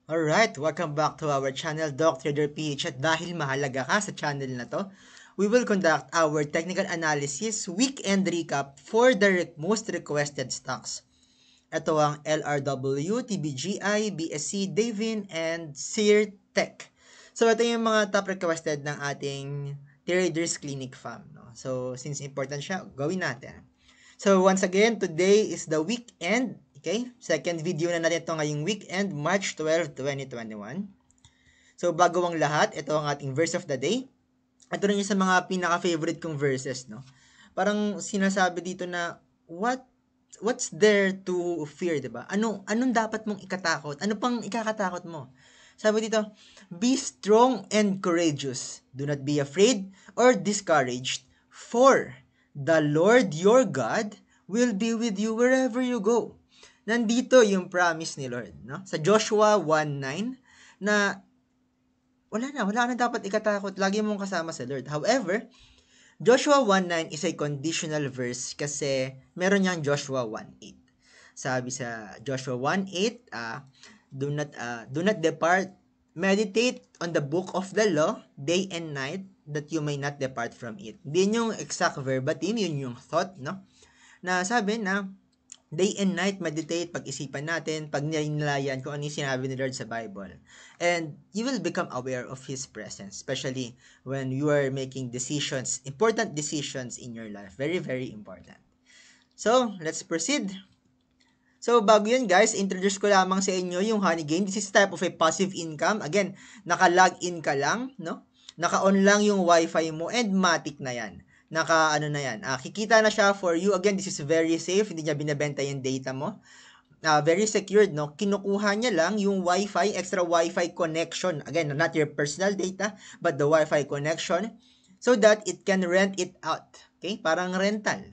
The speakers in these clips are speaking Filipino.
Alright, welcome back to our channel, Dr. PH. At dahil mahalaga ka sa channel na to, we will conduct our technical analysis weekend recap for the most requested stocks. Ito ang LRW, Tbgi, BSC, Davin, and Sear Tech. So, ito yung mga top requested ng ating Traders Clinic fam. No? So, since important siya, gawin natin. So, once again, today is the weekend. Okay? Second video na natin ito ngayong weekend, March 12, 2021. So, bago ang lahat, ito ang ating verse of the day. Ito rin yung sa mga pinaka-favorite kong verses, no? Parang sinasabi dito na, what's there to fear, diba? Anong dapat mong ikatakot? Ano pang ikakatakot mo? Sabi dito, be strong and courageous. Do not be afraid or discouraged, for the Lord your God will be with you wherever you go. Nandito yung promise ni Lord, no? Sa Joshua 1:9 na wala na dapat ikatakot. Lagi mong kasama sa Lord. However, Joshua 1:9 is a conditional verse kasi meron niyang Joshua 1:8. Sabi sa Joshua 1:8, do not depart, meditate on the book of the law day and night that you may not depart from it. Hindi yung exact verbatim, yun yung thought, no? Na sabi na day and night meditate, pag-isipan natin, pag nilalayan kung ano yung sinabi ni Lord sa Bible. And you will become aware of His presence, especially when you are making decisions, important decisions in your life. Very, very important. So, let's proceed. So, bago yun guys, introduce ko lamang sa inyo yung Honey Game. This is type of a passive income. Again, naka-login ka lang, no? Naka-on lang yung wifi mo and matic na yan. Na yan. Kikita na siya for you. Again, this is very safe. Hindi niya binebenta yung data mo. Very secured, no? Kinukuha niya lang yung wifi, extra wifi connection. Again, not your personal data, but the wifi connection so that it can rent it out. Okay? Parang rental.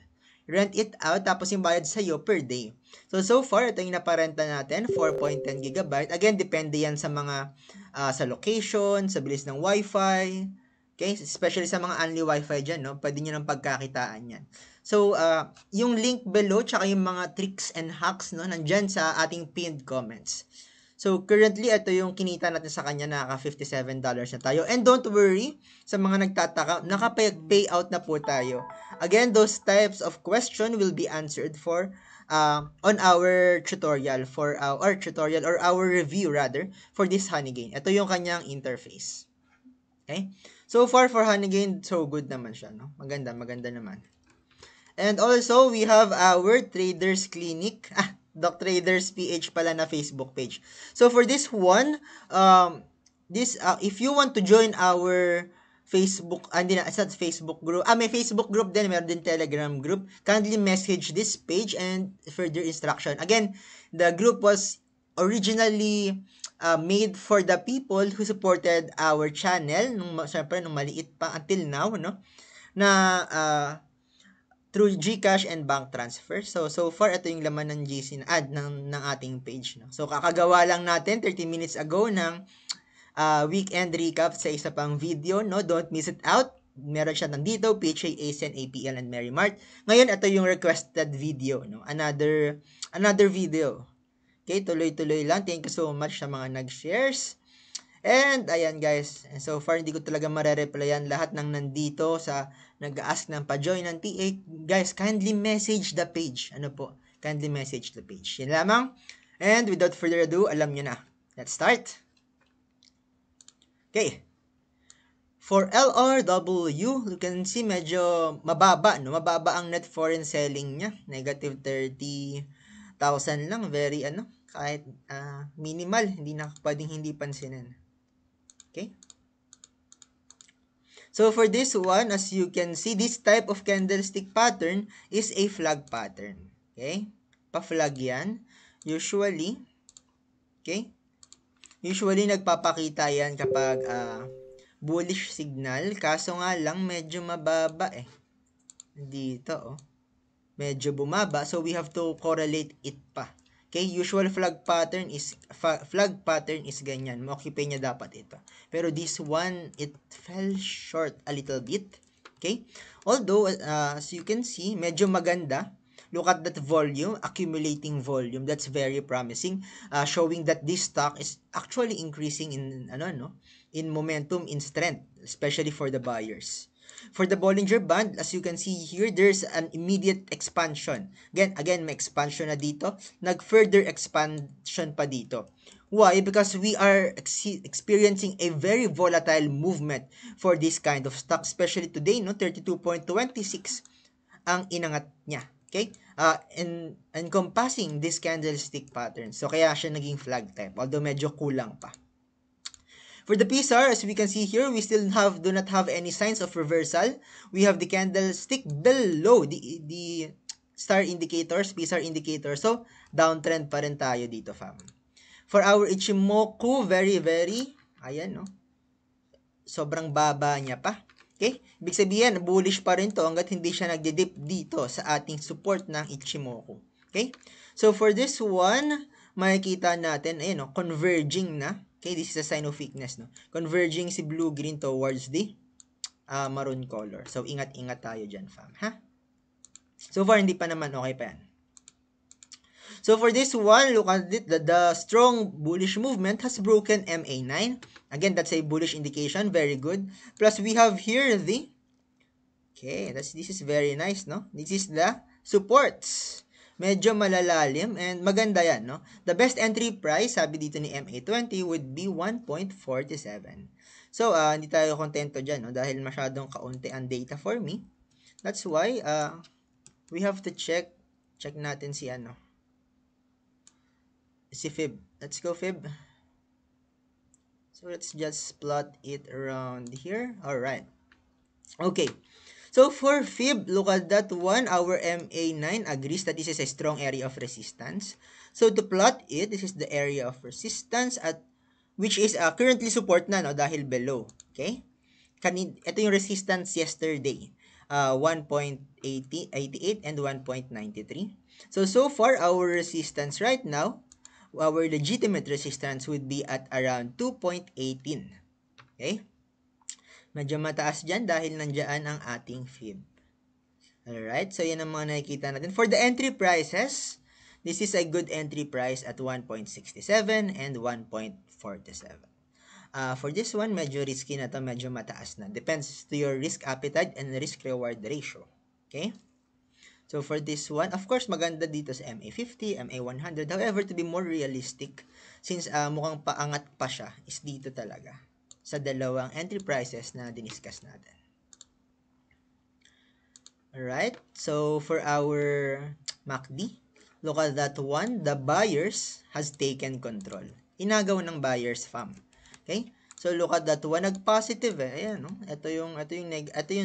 Rent it out, tapos yung bayad sa'yo per day. So far, ito yung naparenta natin, 4.10 GB. Again, depende yan sa mga, sa location, sa bilis ng wifi. Okay? Especially sa mga only wifi dyan, no? Pwede nyo ng pagkakitaan yan. So, yung link below, tsaka yung mga tricks and hacks, no? Nandyan sa ating pinned comments. So, currently, ito yung kinita natin sa kanya, nakaka-$57 na tayo. And don't worry, sa mga nagtataka, naka-payout na po tayo. Again, those types of question will be answered for on our tutorial, or our review rather, for this Honeygain. Ito yung kanyang interface. Okay? So far for Honeygain, so good naman siya, no? Maganda naman. And also, we have our Traders Clinic. Doc Traders PH pala na Facebook page. So for this one, if you want to join our Facebook, it's not Facebook group. May Facebook group din, meron din Telegram group. Kindly message this page and further instruction. Again, the group was originally made for the people who supported our channel syempre nung maliit pa until now, no? Na through GCash and bank transfer. So far ito yung laman ng GC ng ating page, no? So kakagawa lang natin 30 minutes ago ng weekend recap sa isa pang video, no? Don't miss it out. Meron siya nandito, PHA, ASEN, APL, and Mary Mart. Ngayon, ito yung requested video, no? Another video. Okay, tuloy-tuloy lang. Thank you so much sa mga nag-shares. And, ayan guys, so far hindi ko talaga marereplyan lahat ng nandito sa nag-ask ng pa-join ng TA. Guys, kindly message the page. Ano po? Kindly message the page. Yan lamang. And without further ado, alam nyo na. Let's start. Okay. For LRW, you can see medyo mababa, no? Mababa ang net foreign selling niya. Negative 30,000 lang. Very, kahit minimal. Hindi na pwedeng hindi pansinin. Okay? So, for this one, as you can see, this type of candlestick pattern is a flag pattern. Okay? Pa-flag yan. Usually, okay? Usually, nagpapakita yan kapag bullish signal. Kaso nga lang, medyo mababa eh. Dito, oh. Medyo bumaba. So, we have to correlate it pa. Okay? Usual flag pattern is ganyan. Ma-occupy niya dapat ito. Pero this one, it fell short a little bit. Okay? Although, as you can see, medyo maganda. Look at that volume, accumulating volume. That's very promising, showing that this stock is actually increasing in in momentum, in strength, especially for the buyers. For the Bollinger Band, as you can see here, there's an immediate expansion. Again, may expansion na dito. Nag-further expansion pa dito. Why? Because we are experiencing a very volatile movement for this kind of stock, especially today, no? 32.26 ang inangat niya. Okay? Encompassing this candlestick pattern. So, kaya siya naging flag type, although medyo kulang pa. For the PSAR, as we can see here, we still do not have any signs of reversal. We have the candlestick below the star indicators, PSAR indicator. So, downtrend pa rin tayo dito, fam. For our Ichimoku, very, ayan, no? Sobrang baba niya pa. Okay? Ibig sabihin, bullish pa rin to hanggat hindi siya nagde-dip dito sa ating support ng Ichimoku. Okay? So, for this one, makikita natin, ayun, no? Converging na. Okay, this is a sign of weakness, no? Converging si blue-green towards the maroon color. So, ingat-ingat tayo dyan, fam, ha? So far, hindi pa naman okay pa yan. So, for this one, look at it. The strong bullish movement has broken MA9. Again, that's a bullish indication. Very good. Plus, we have here the... Okay, this is very nice, no? This is the supports. Medyo malalalim and maganda yan, no? The best entry price, sabi dito ni MA20, would be 1.47. So, hindi tayo kontento dyan, no? Dahil masyadong kaunti ang data for me. That's why, we have to check natin si si Fib. Let's go, Fib. So, let's just plot it around here. Alright. Okay. So, for Fib, look at that one. Our MA9 agrees that this is a strong area of resistance. So, to plot it, this is the area of resistance at which is currently support na, no? Dahil below. Okay? Ito yung resistance yesterday. 1.88 and 1.93. So far, our resistance right now, our legitimate resistance would be at around 2.18. Okay? Medyo mataas dyan dahil nandiyan ang ating fib. Alright, so yan ang mga nakikita natin. For the entry prices, this is a good entry price at 1.67 and 1.47. For this one, medyo risky na to, medyo mataas na. Depends to your risk appetite and risk-reward ratio. Okay? So for this one, of course, maganda dito sa MA50, MA100. However, to be more realistic, since mukhang paangat pa siya, is dito talaga sa dalawang entry prices na diniscuss natin. Alright, so for our MACD, look at that one. The buyers has taken control. Inagaw ng buyers, fam. Okay? So look at that one. Nag-positive eh. Ayan, no? Ito yung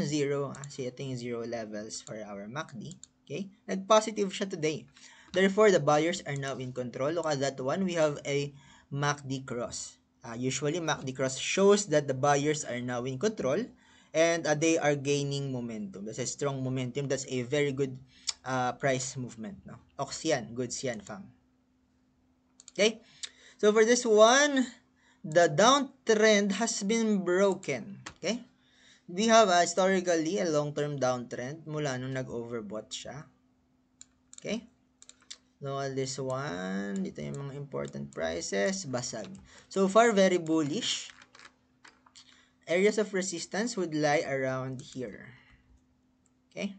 zero. See, ito yung zero levels for our MACD. Okay? Nag-positive siya today. Therefore, the buyers are now in control. Look at that one. We have a MACD cross. Usually, MACD cross shows that the buyers are now in control and they are gaining momentum. That's a strong momentum. That's a very good price movement. No? Ox yan. Goods yan, fam. Okay? So, for this one, the downtrend has been broken. Okay? We have historically a long-term downtrend mula nung nag-overbought siya. Okay? Look at this one. Dito yung mga important prices. Basag. So far, very bullish. Areas of resistance would lie around here. Okay?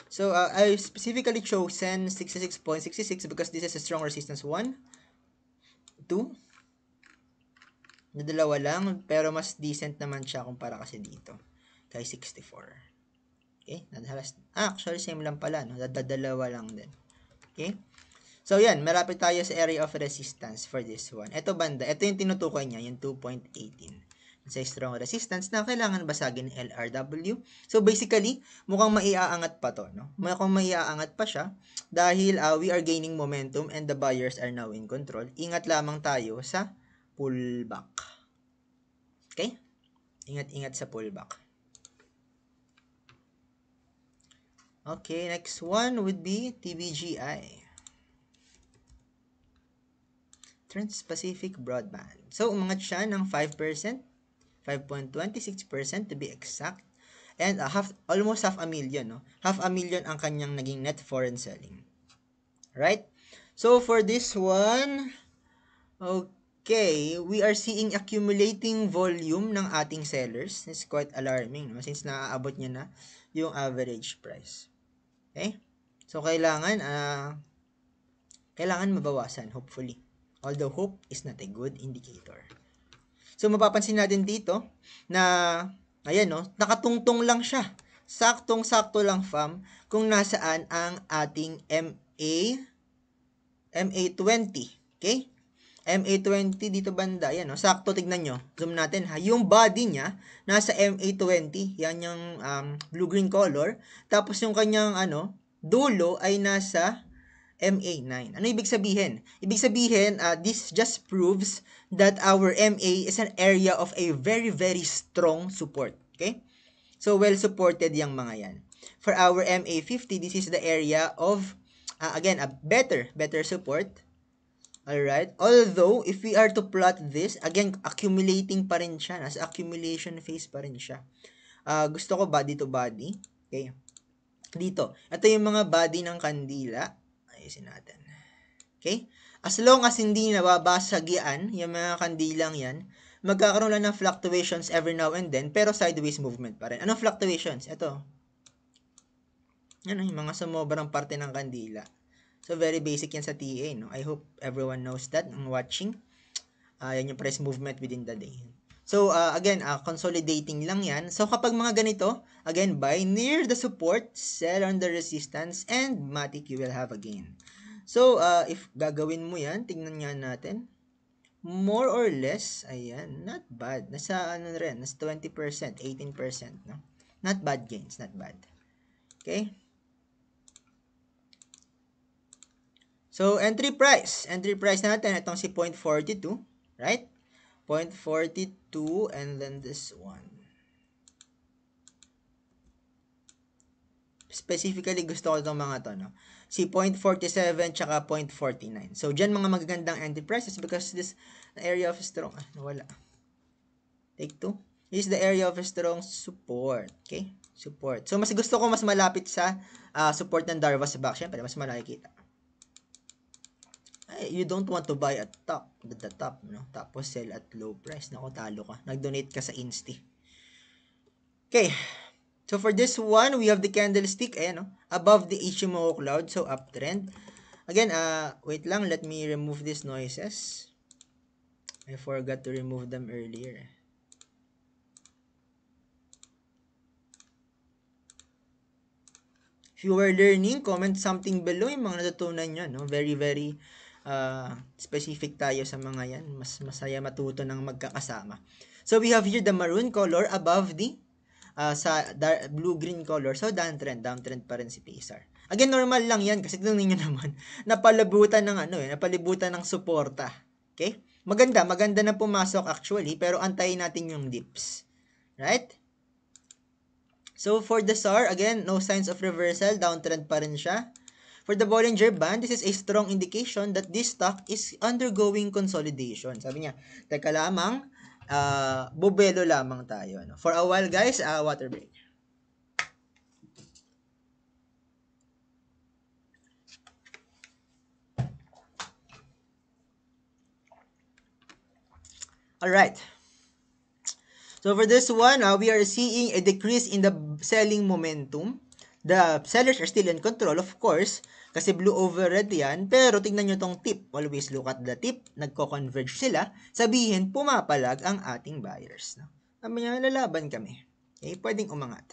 So, I specifically chosen 66.66 because this is a strong resistance. 1, 2. Na dalawa lang, pero mas decent naman siya kumpara kasi dito. Kay 64. Okay? Actually, same lang pala. No? Dalawa lang din. Okay? So, yan. Malapit tayo sa area of resistance for this one. Ito banda. Ito yung tinutukoy niya, yung 2.18. It's a strong resistance na kailangan basagin ng LRW. So, basically, mukhang maiaangat pa to. No? Mukhang maiaangat pa siya dahil we are gaining momentum and the buyers are now in control. Ingat lamang tayo sa pullback. Okay? Ingat-ingat sa pullback. Okay, next one would be Tbgi. Trans-Pacific Broadband. So, umangat siya ng 5%, 5.26% to be exact. And almost half a million, no? Half a million ang kanyang naging net foreign selling. Right? So, for this one, okay, we are seeing accumulating volume ng ating sellers. It's quite alarming, no? Since naaabot niya na yung average price. Okay? So, kailangan mabawasan, hopefully. Although, hope is not a good indicator. So, mapapansin natin dito na, ayan, no? Nakatungtong lang siya. Saktong-sakto lang, fam, kung nasaan ang ating MA20. Okay? MA20 dito banda, yan, no? Sakto, tignan nyo. Zoom natin, ha? Yung body niya, nasa MA20. Yan yung blue-green color. Tapos yung kanyang, dulo ay nasa MA9. Ano ibig sabihin? Ibig sabihin, this just proves that our MA is an area of a very, very strong support. Okay? So, well-supported yung mga yan. For our MA50, this is the area of, again, a better support. Alright? Although, if we are to plot this, again, accumulating pa rin siya. Nasa accumulation phase pa rin siya. Gusto ko body to body. Okay? Dito. Ito yung mga body ng kandila. Ayusin natin. Okay? As long as hindi nababasag yan, yung mga kandilang yan, magkakaroon lang ng fluctuations every now and then, pero sideways movement pa rin. Anong fluctuations? Ito. Yan, yung mga sumobrang parte ng kandila. So, very basic yan sa TA, no? I hope everyone knows that ang watching. Yan yung price movement within the day. So, again, consolidating lang yan. So, kapag mga ganito, again, buy near the support, sell on the resistance, and matic you will have a gain. So, if gagawin mo yan, tingnan nga natin. More or less, ayan, not bad. Nasa, nasa 20%, 18%, no? Not bad gains, not bad. Okay? So, entry price natin, itong si 0.42, right? 0.42, and then this one. Specifically, gusto ko itong mga to, no? Si 0.47, tsaka 0.49. So, dyan mga magagandang entry prices because this area of strong, nawala. Take 2. This is the area of strong support. Okay? Support. So, mas gusto ko mas malapit sa support ng Darvas back. Siyempre, mas malaki kita. You don't want to buy at top, the top, no? Tapos sell at low price. Naku, talo ka. Nag-donate ka sa Insti. Okay. So, for this one, we have the candlestick, ayan, no? Above the HMO cloud. So, uptrend. Again, wait lang. Let me remove these noises. I forgot to remove them earlier. If you were learning, comment something below yung mga natutunan nyo, no? Very, very specific tayo sa mga yan. Mas masaya matuto ng magkakasama. So, we have here the maroon color above the blue-green color. So, downtrend pa rin si Pacer. Again, normal lang yan kasi tingnan niyo naman, napalibutan ng suporta. Okay? Maganda na pumasok actually, pero antayin natin yung dips. Right? So, for the SAR, again, no signs of reversal, downtrend pa rin siya. For the Bollinger Band, this is a strong indication that this stock is undergoing consolidation. Sabi niya, teka lamang, bubelo lamang tayo. No? For a while, guys, water break. Alright. So, for this one, we are seeing a decrease in the selling momentum. The sellers are still in control, of course, kasi blue over red yan. Pero tingnan nyo tong tip. Always look at the tip. Nagko-converge sila. Sabihin, pumapalag ang ating buyers. No? Sabi niya, lalaban kami. Okay, pwedeng umangat.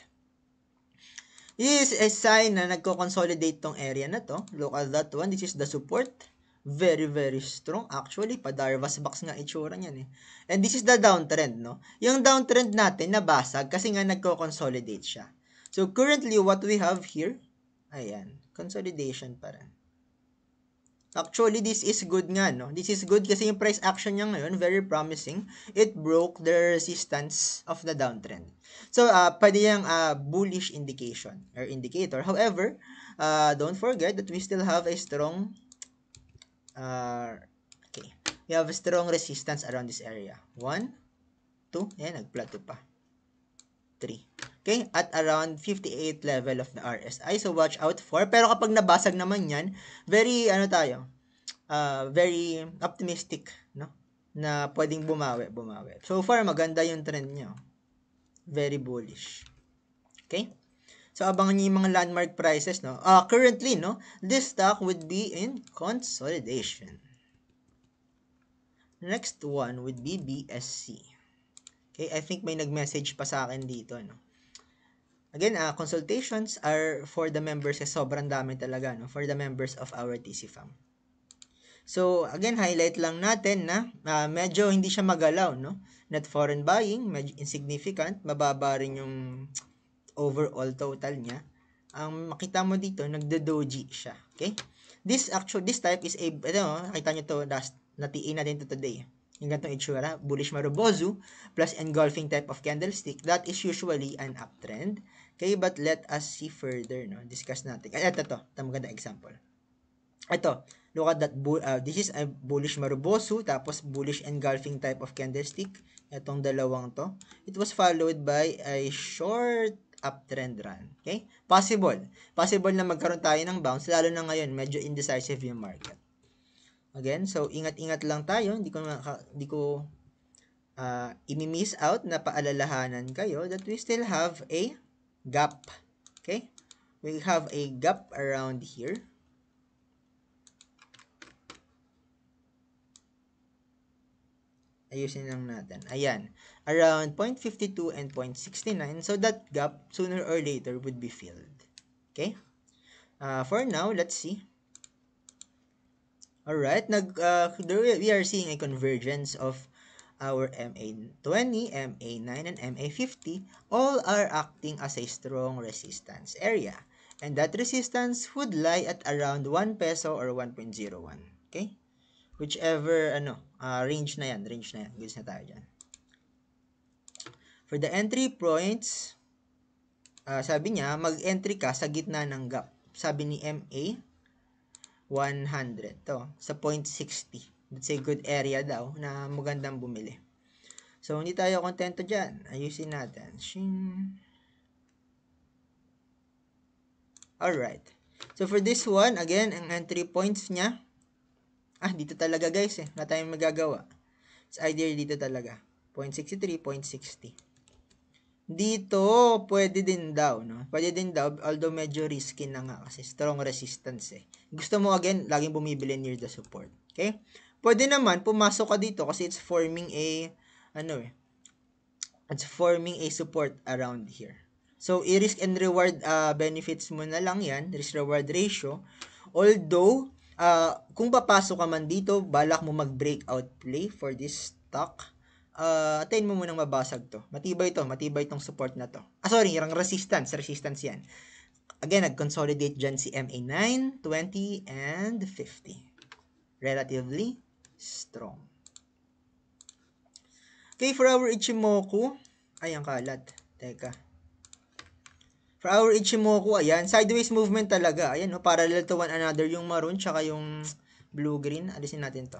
This is a sign na nagko-consolidate tong area na to. Look at that one. This is the support. Very, very strong. Actually, pa-Darvas box nga itsura niyan eh. And this is the downtrend, no? Yung downtrend natin nabasag kasi nga nagko-consolidate siya. So, currently, what we have here, ayan, consolidation pa rin. Actually, this is good nga, no? This is good kasi yung price action niya ngayon, very promising. It broke the resistance of the downtrend. So, pwede yung bullish indication or indicator. However, don't forget that we still have a strong, we have a strong resistance around this area. 1, 2, ayan, nag-plateau pa. 3. Okay? At around 58 level of the RSI. So, watch out for. Pero kapag nabasag naman yan, very, very optimistic, no? Na pwedeng bumawi. So far, maganda yung trend niya. Very bullish. Okay? So, abangan niyo yung mga landmark prices, no? Currently, no? This stock would be in consolidation. Next one would be BSC. Okay, I think may nag-message pa sa akin dito, no? Again, consultations are for the members, sobrang dami talaga, no? For the members of our TC fam. So, again, highlight lang natin na medyo hindi siya magalaw, no? Net foreign buying, medyo insignificant, mababa rin yung overall total niya. Ang makita mo dito, nagdo-doji siya, okay? This type is nakita nyo to, natiin natin to today. Yung ganitong itsura, bullish marubozu plus engulfing type of candlestick, that is usually an uptrend. Okay, but let us see further, no? Discuss natin. Ito maganda example. Ito, look at that, this is a bullish marubozu, tapos bullish engulfing type of candlestick. Itong dalawang to. It was followed by a short uptrend run. Okay? Possible na magkaroon tayo ng bounce, lalo na ngayon, medyo indecisive yung market. Again, so ingat-ingat lang tayo, hindi ko i-miss out na paalalahanan kayo that we still have a gap. Okay? We have a gap around here. Ayusin lang natin. Ayan. Around 0.52 and 0.69. So, that gap, sooner or later, would be filled. Okay? For now, let's see. Alright. We are seeing a convergence of our MA20, MA9, and MA50. All are acting as a strong resistance area. And that resistance would lie at around 1 peso or 1.01. Okay? Whichever, range na yan. Goods na tayo dyan. For the entry points, sabi niya, mag-entry ka sa gitna ng gap. Sabi ni MA, 100. To, sa 0.60. That's a good area daw na magandang bumili. So, hindi tayo kontento dyan. Ayusin natin. Alright. So, for this one, again, ang entry points niya, dito talaga guys wala tayong magagawa. It's either dito talaga. 0.63, 0.60. Dito, pwede din daw, no? Pwede din daw, although medyo risky na nga kasi strong resistance Gusto mo again, laging bumibili near the support. Okay? Pwede naman, pumasok ka dito kasi it's forming a, it's forming a support around here. So, i-risk and reward benefits mo na lang yan, risk-reward ratio. Although, kung papasok ka man dito, balak mo mag-breakout play for this stock, attain mo munang mabasag to. Matibay itong support na to. Yung resistance yan. Again, nag-consolidate dyan si MA9, 20, and 50. Relatively strong. Okay, for our Ichimoku, ang kalat. Teka. For our Ichimoku, ayan, sideways movement talaga. Ayan, parallel to one another yung maroon tsaka yung blue-green. Alisin natin to.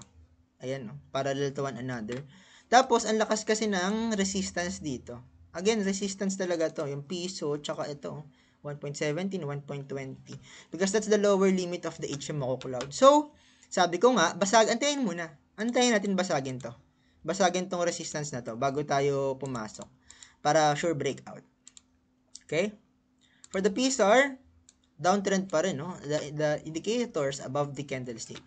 Ayan, parallel to one another. Tapos, ang lakas kasi ng resistance dito. Again, resistance talaga to. Yung piso, tsaka ito, 1.17, 1.20. Because that's the lower limit of the Ichimoku cloud. So, sabi ko nga, antayin muna. Antayin natin basagin to. Basagin tong resistance na to bago tayo pumasok. Para sure breakout. Okay? For the PSR, downtrend pa rin, no? The indicators above the candlestick.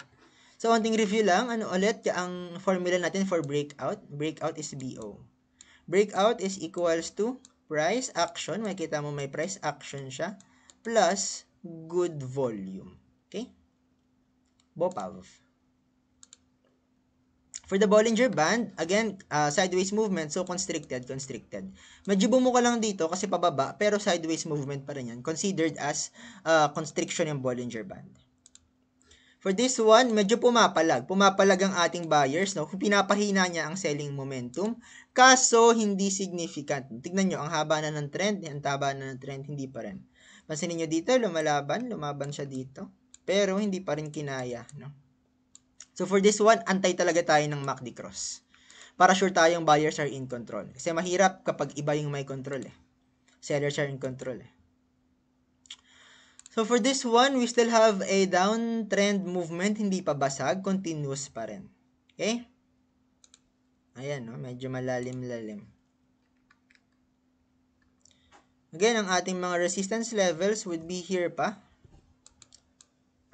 So, konting review lang. Ulit, ang formula natin for breakout. Breakout is BO. Breakout is equals to price action. Makikita mo may price action siya. Plus good volume. Okay? BOPAV. For the Bollinger Band, again, sideways movement, so constricted. Medyo bumuka lang dito kasi pababa, pero sideways movement pa rin yan. Considered as constriction yung Bollinger Band. For this one, medyo pumapalag. Pumapalag ang ating buyers, no? Pinapahina niya ang selling momentum, kaso hindi significant. Tignan nyo, ang haba na ng trend, hindi pa rin. Pansinin nyo dito, lumaban siya dito, pero hindi pa rin kinaya, no? So, for this one, antay talaga tayo ng MACD cross. Para sure tayong buyers are in control. Kasi mahirap kapag iba yung may control Sellers are in control. So for this one, we still have a downtrend movement, hindi pa basag, continuous pa rin. Okay? Ayan, no? Medyo malalim-lalim. Again, ang ating mga resistance levels would be here pa.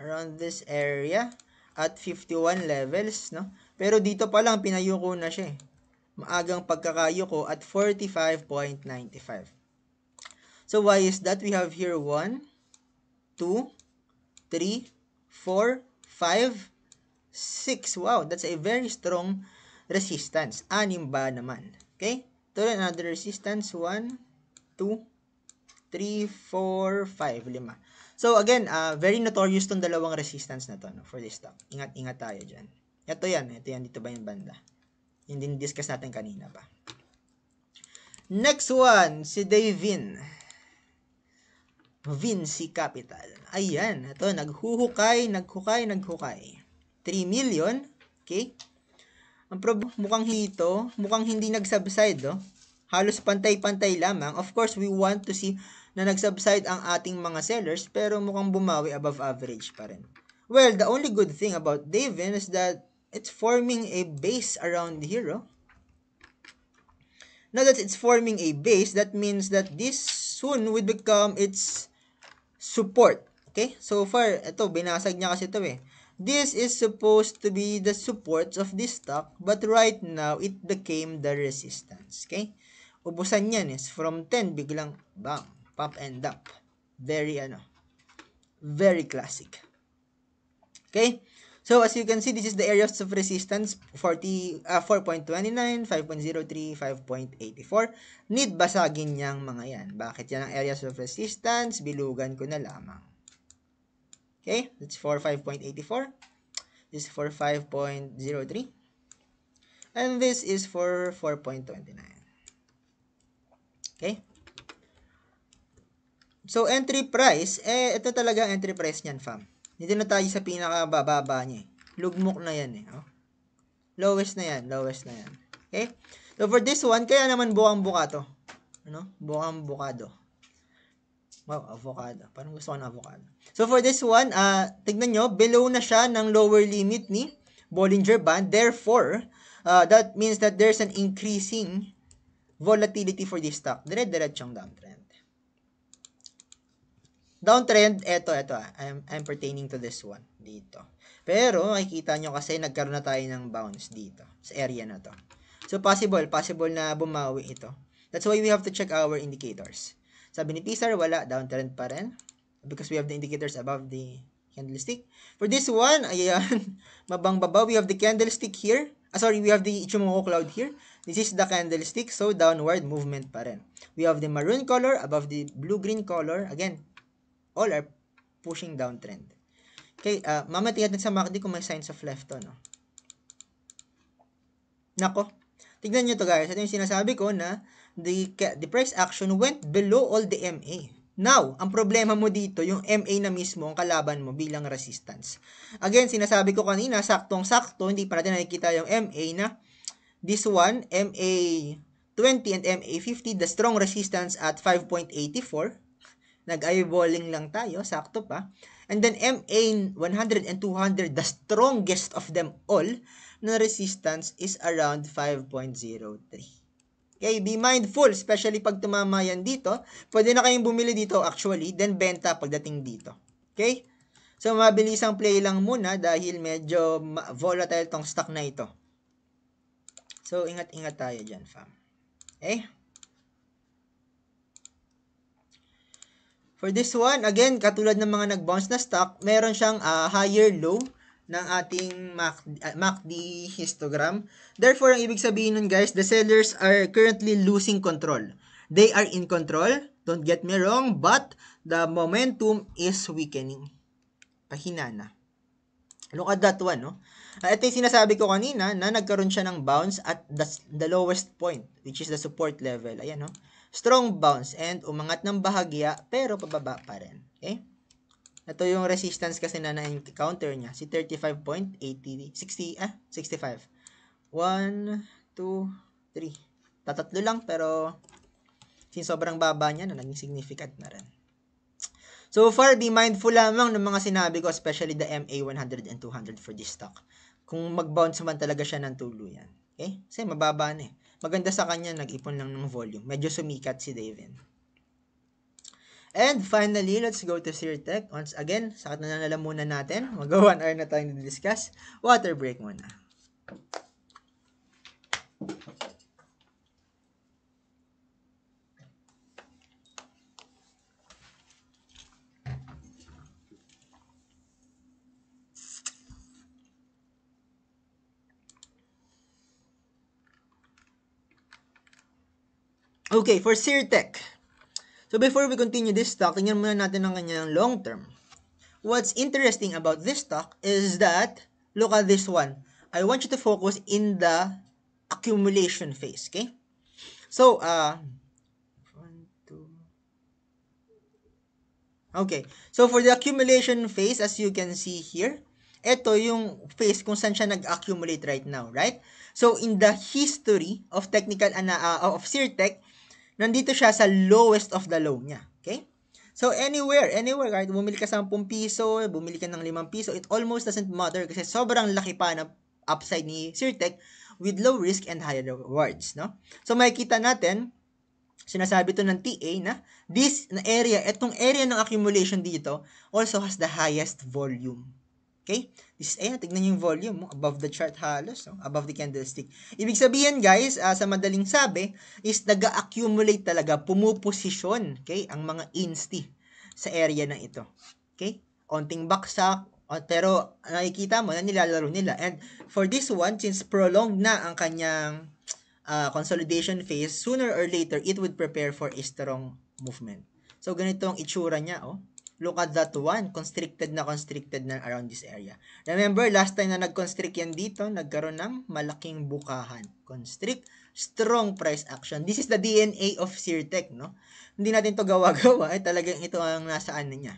Around this area. At 51 levels, no? Pero dito pa lang, pinayuko na siya eh. Maagang pagkakayuko at 45.95. So why is that? We have here 1, 2, 3, 4, 5, 6. Wow, that's a very strong resistance. 6 ba naman? Okay? Ito rin, another resistance. 1, 2, 3, 4, 5, 5. So again, very notorious tong dalawang resistance na to, no, for this stock. Ingat-ingat tayo dyan. Ito yan, dito ba yung banda? Yung din-discuss natin kanina pa. Next one, si Davin. Vinci Capital. Ayan, ito, naghuhukay. 3 million. Okay? Ang problem, mukhang hindi nag-subside, no? Halos pantay-pantay lamang. Of course, we want to see na nag-subside ang ating mga sellers, pero mukhang bumawi above average pa rin. Well, the only good thing about Davin is that it's forming a base around here, oh. Now that it's forming a base, that means that this soon will become its support. Okay? So far, ito, binasag niya kasi ito eh. This is supposed to be the supports of this stock, but right now, it became the resistance. Okay? Ubusan yan is from 10, biglang, bam, pop and dump. Very classic. Okay? So, as you can see, this is the areas of resistance, 4.29, 5.03, 5.84. Need basagin niyang mga yan. Bakit yan ang areas of resistance? Bilugan ko na lamang. Okay? That's for 5.84. This is for 5.03. And this is for 4.29. Okay? So, entry price, ito talaga ang entry price niyan, fam. Dito na tayo sa pinakabababa niya. Lugmok na yan eh. Oh. Lowest na yan. Okay? So, for this one, kaya naman bukang-buka to. Bukang-bukado. Wow, avocado. Parang gusto ko ng avocado. So, for this one, tignan nyo, below na siya ng lower limit ni Bollinger Band. Therefore, that means that there's an increasing volatility for this stock. Dire-diretsong downtrend. Downtrend, eto. I'm pertaining to this one. Dito. Pero, makikita nyo kasi nagkaroon na tayo ng bounce dito. Sa area na to. So, possible na bumawi ito. That's why we have to check our indicators. Sabi ni Pizar, wala. Downtrend pa rin. Because we have the indicators above the candlestick. For this one, ayan. Mabang-baba. We have the candlestick here. We have the Ichimoku cloud here. This is the candlestick. So, downward movement pa rin. We have the maroon color above the blue-green color. Again, all are pushing downtrend. Okay, mamaya tingnan natin sa MACD kung may signs of left to, no? Nako. Tignan nyo to guys. Ito yung sinasabi ko na the price action went below all the MA. Now, ang problema mo dito, yung MA na mismo ang kalaban mo bilang resistance. Again, sinasabi ko kanina, saktong-sakto, hindi pa natin nakikita yung MA na this one, MA 20 and MA 50, the strong resistance at 5.84. Nag-eyeballing lang tayo, sakto pa. And then MA 100 and 200, the strongest of them all, na resistance is around 5.03. Okay, be mindful, especially pag tumama yan dito. Pwede na kayong bumili dito actually, then benta pagdating dito. Okay? So, mabilisang play lang muna dahil medyo volatile tong stock na ito. So, ingat-ingat tayo dyan, fam. Okay? For this one, again, katulad ng mga nag-bounce na stock, meron siyang higher low ng ating MACD histogram. Therefore, ang ibig sabihin nun guys, the sellers are currently losing control. They are in control, don't get me wrong, but the momentum is weakening. Pahina na. Look at that one, no? Ito yung sinasabi ko kanina na nagkaroon siya ng bounce at the lowest point, which is the support level. Ayan, no? Strong bounce and umangat ng bahagya pero pababa pa rin. Okay? Ito yung resistance kasi na na-counter niya. Si 35.80, 65. 1, 2, 3. Tatatlo lang pero Since sobrang baba niya, naging significant na rin. So far, be mindful lamang ng mga sinabi ko, especially the MA 100 and 200 for this stock. Kung mag-bounce man talaga siya ng tuluyan. Okay? Kasi mababa na eh. Maganda sa kanya, nag-ipon lang ng volume. Medyo sumikat si Davin. And finally, let's go to Sirtech. Once again, sakat na nalalamunan natin. Mag-1 hour na tayong discuss. Water break muna. Okay, for Sirtech. So before we continue this stock, tingnan muna natin ang kanyang long term. What's interesting about this stock is that, look at this one. I want you to focus in the accumulation phase, okay? So, okay. So, for the accumulation phase, as you can see here, ito yung phase kung saan siya nag-accumulate right now, right? So, in the history of of Sirtech, nandito siya sa lowest of the low niya. Okay? So, anywhere, kahit bumili ka 10 piso, bumili ka ng 5 piso, it almost doesn't matter kasi sobrang laki pa na upside ni Sirtech with low risk and high rewards, no? So, makikita natin, sinasabi to ng TA na this area, itong area ng accumulation dito also has the highest volume. Okay? This is, tignan niyo yung volume, above the chart halos, no? Above the candlestick. Ibig sabihin, guys, sa madaling sabi, is nag-accumulate talaga, pumuposisyon, okay, ang mga insti sa area na ito. Okay? Onting baksak, pero nakikita mo na nilalaro nila. And for this one, since prolonged na ang kanyang consolidation phase, sooner or later, it would prepare for a strong movement. So, ganito ang itsura niya, oh. Look at that one. Constricted na around this area. Remember, last time na nag-constrict yan dito, nagkaroon ng malaking bukahan. Constrict, strong price action. This is the DNA of Sirtech, no? Hindi natin to gawa-gawa. Ay talagang ito ang nasaan na niya.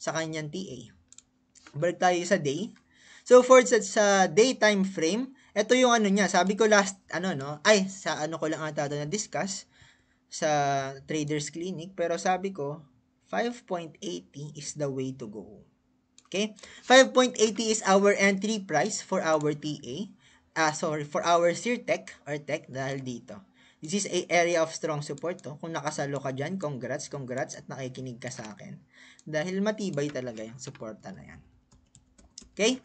Sa kanyang TA. Balik tayo sa day. So, for sa day time frame, ito yung ano niya. Sabi ko last, sa ko lang ata na discuss sa Traders Clinic. Pero sabi ko, 5.80 is the way to go. Okay? 5.80 is our entry price for our TA. For our Sirtech or Tech dahil dito. This is a area of strong support to. Kung nakasalo ka dyan, congrats at nakikinig ka sa akin. Dahil matibay talaga yung suporta na yan. Okay?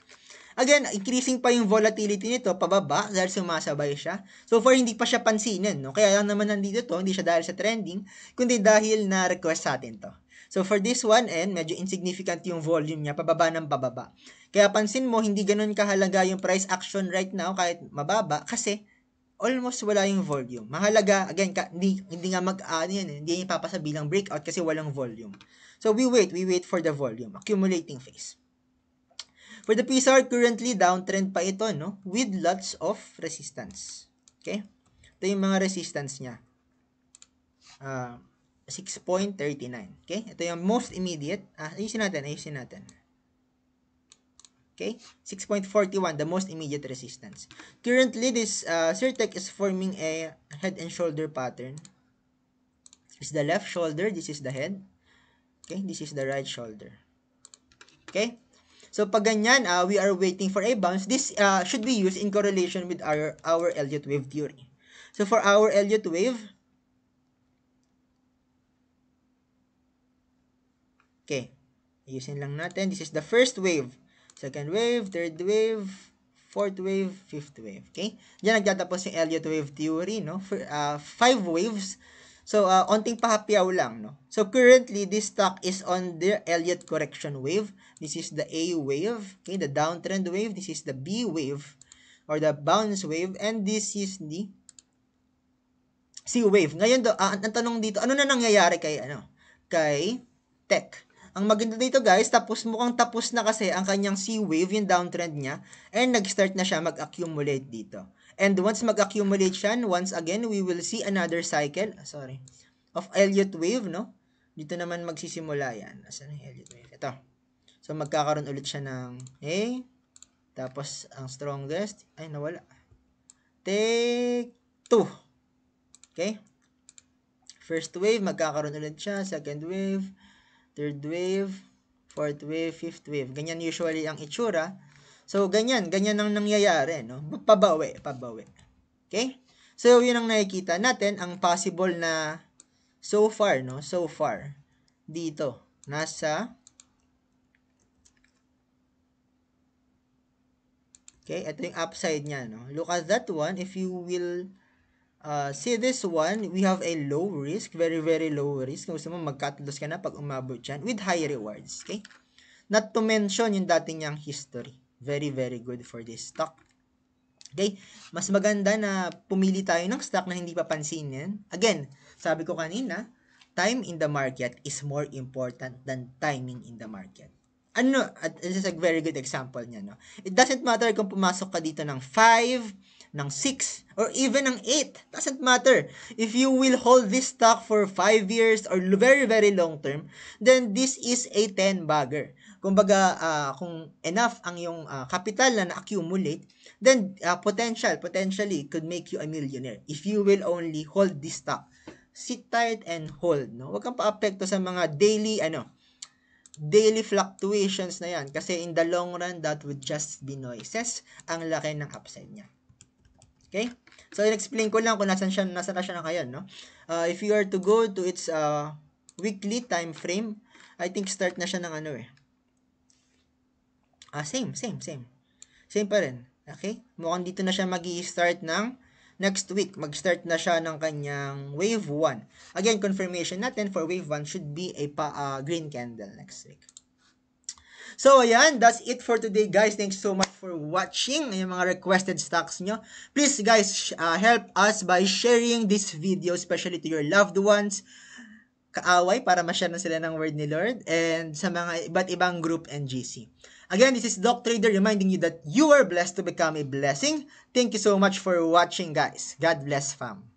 Again, increasing pa yung volatility nito, pababa, dahil sumasabay siya. So far, hindi pa siya pansinin, no? Kaya lang naman nandito to, hindi siya dahil sa trending, kundi dahil na request sa atin to. So for this one, medyo insignificant yung volume niya, pababa ng pababa. Kaya pansin mo, hindi ganun kahalaga yung price action right now, kahit mababa, kasi almost wala yung volume. Mahalaga, again, hindi nga hindi ipapasa bilang breakout kasi walang volume. So we wait for the volume, accumulating phase. For the PSR, currently downtrend pa ito, no? With lots of resistance. Okay? Ito yung mga resistance niya. 6.39. Okay? Ito yung most immediate. Ayusin natin. Okay? 6.41, the most immediate resistance. Currently, this Sirtech is forming a head and shoulder pattern. This is the left shoulder. This is the head. Okay? This is the right shoulder. Okay? So, pag ganyan, we are waiting for a bounce. This should be used in correlation with our Elliott Wave theory. So, for our Elliott Wave, okay, ayusin lang natin. This is the first wave, second wave, third wave, fourth wave, fifth wave. Okay? Diyan nagtatapos yung Elliott Wave theory, no? For 5 waves. So, onting pahapiaw lang, no? So, currently, this stock is on the Elliott correction wave. This is the A wave, okay? The downtrend wave. This is the B wave, or the bounce wave. And this is the C wave. Ngayon, ang tanong dito, ano na nangyayari kay Tech? Ang maganda dito, guys, mukhang tapos na kasi ang kanyang C wave, yung downtrend niya, and nag-start na siya mag-accumulate dito. And once mag-accumulate siya, once again, we will see another cycle, of Elliott Wave, no? Dito naman magsisimula yan. Asan yung Elliott Wave? Ito. So, magkakaroon ulit siya ng A, tapos ang strongest, nawala. Take 2. Okay? First wave, magkakaroon ulit siya. Second wave, third wave, fourth wave, fifth wave. Ganyan usually ang itsura. So, ganyan ang nangyayari, no? Pabawi. Okay? So, yun ang nakikita natin, ang possible na so far, no? So far, dito, nasa, okay, ito yung upside niya, no? Look at that one. If you will see this one, we have a low risk, very, very low risk. Kung gusto mo, mag-cut loss ka na pag umabot yan with high rewards, okay? Not to mention yung dating niyang history. Very, very good for this stock. Okay? Mas maganda na pumili tayo ng stock na hindi papansinin. Again, sabi ko kanina, time in the market is more important than timing in the market. Ano, this is a very good example niya, no? It doesn't matter kung pumasok ka dito ng 5, ng 6, or even ng 8. Doesn't matter. If you will hold this stock for 5 years or very, very long term, then this is a 10 bagger. Kumbaga, kung enough ang yung capital na na-accumulate, then potentially could make you a millionaire if you will only hold this stock. Sit tight and hold, no? Huwag kang pa-apekto sa mga daily fluctuations na yan kasi in the long run, that would just be noises. Ang laki ng upside niya. Okay? So, in-explain ko lang kung nasan na siya na ngayon, no? If you are to go to its weekly time frame, I think start na siya ng ano eh. Same. Same pa rin. Okay? Mukhang dito na siya mag-i-start ng next week. Mag-start na siya ng kanyang wave 1. Again, confirmation natin for wave 1 should be a green candle next week. So, ayan. That's it for today, guys. Thanks so much for watching yung mga requested stocks nyo. Please, guys, help us by sharing this video, especially to your loved ones, kaaway, para ma-share na sila ng word ni Lord, and sa mga iba't ibang group and GC. Again, this is Doc Trader reminding you that you are blessed to become a blessing. Thank you so much for watching, guys. God bless, fam.